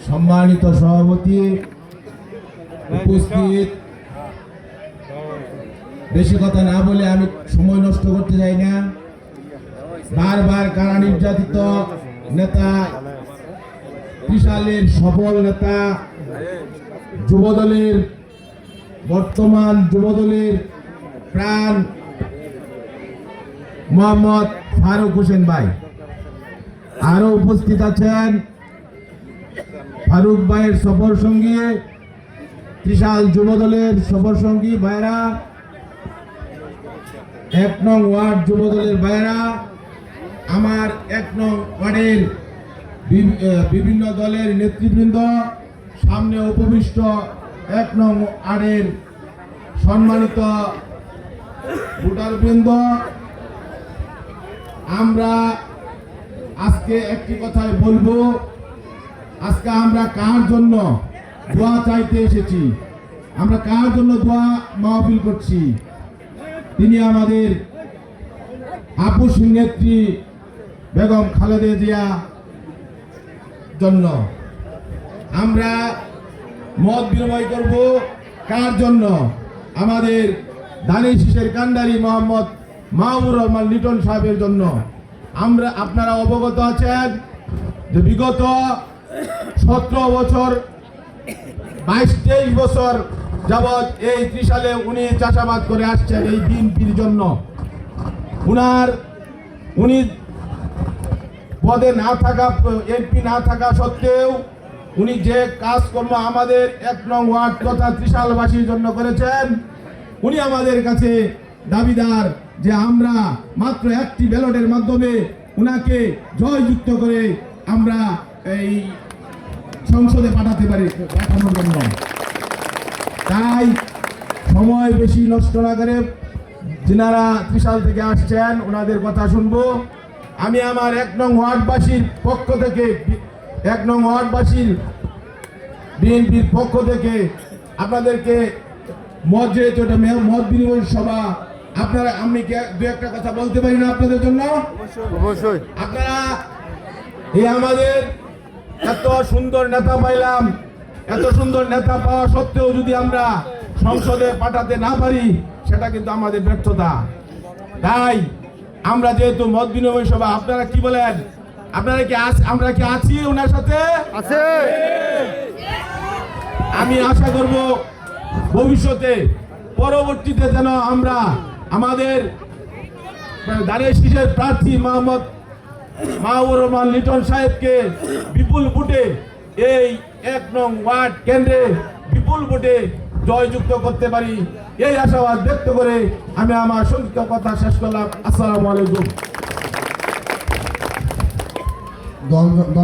সম্মানিত সভাপতি উপস্থিত, বেশি কথা না বলে আমি সময় নষ্ট করতে চাই না। বারবার কারা নির্যাতিত নেতা, ত্রিশালের সফল নেতা, যুবদলের বর্তমান যুবদলের প্রাণ মোহাম্মদ ফারুক হোসেন ভাই, আরো উপস্থিত আছেন ফারুক ভাইয়ের সফর সঙ্গী, ত্রিশাল যুবদলের সফর সঙ্গী ভাইরা, 1 নং ওয়ার্ড যুবদলের ভাইরা, আমার 1 নং ওয়ার্ডের বিভিন্ন দলের নেতৃবৃন্দ, সামনে উপবিষ্ট 1 নং ওয়ার্ডের সম্মানিত ভোটারবৃন্দ, আমরা আজকে একটি কথাই বলবো, আজকে আমরা কার জন্য দোয়া চাইতে এসেছি, আমরা কার জন্য দোয়া মাহফিল করছি? তিনি আমাদের আপুসী নেত্রী বেগম খালেদা জিয়া জন্য। আমরা মত বিনিময় করব কার জন্য? আমাদের দানিশ শীষের কান্ডারি মোহাম্মদ মাহবুবুর রহমান লিটন সাহেবের জন্য। আপনারা অবগত আছেন যে বিগত 17 বছর 22-23 বছর যাবৎ এই ত্রিশালে উনি চাষাবাদ করে আসছেন এই বিএনপির জন্য। উনি পদে না থাকা, এমপি না থাকা সত্ত্বেও উনি যে কাজকর্ম আমাদের 1 নং ওয়ার্ড তথা ত্রিশালবাসীর জন্য করেছেন, উনি আমাদের কাছে দাবিদার যে আমরা মাত্র একটি ব্যালটের মাধ্যমে উনাকে জয়যুক্ত করে আমরা এই সংসদে পাঠাতে পারি পাঠানোর জন্য। তাই সময় বেশি নষ্ট না করে যিনারা ত্রিশাল থেকে আসছেন ওনাদের কথা শুনবো। আমি আমার 1 নং ওয়ার্ডবাসীর পক্ষ থেকে, 1 নং ওয়ার্ডবাসীর বিএনপির পক্ষ থেকে আপনাদেরকে মত, যেহেতু এটা মত বিনিময় সভা, আপনারা, আমি দু একটা কথা বলতে পারি না আপনাদের জন্য? অবশ্যই। আপনারা এই আমাদের এত সুন্দর নেতা পাইলাম, এত সুন্দর নেতা পাওয়া সত্ত্বেও যদি আমরা সংসদে পাঠাতে না পারি, সেটা কিন্তু আমাদের ব্যর্থতা। তাই আমরা যেহেতু মত বিনিময় সভা, আপনারা কি বলেন? আপনারা কি আমরা কি আছি ওনার সাথে? আছে। আমি আশা করব ভবিষ্যতে পরবর্তীতে যেন আমরা আমাদের দানিশ শীষের প্রার্থী মোহাম্মদ মাহবুবুর রহমান লিটন সাহেবকে বিপুল ভোটে এই 1 নং ওয়ার্ড কেন্দ্রে বিপুল ভোটে জয়যুক্ত করতে পারি, এই আশাবাদ ব্যক্ত করে আমি আমার সংক্ষিপ্ত কথা শেষ করলাম। আসসালামু আলাইকুম।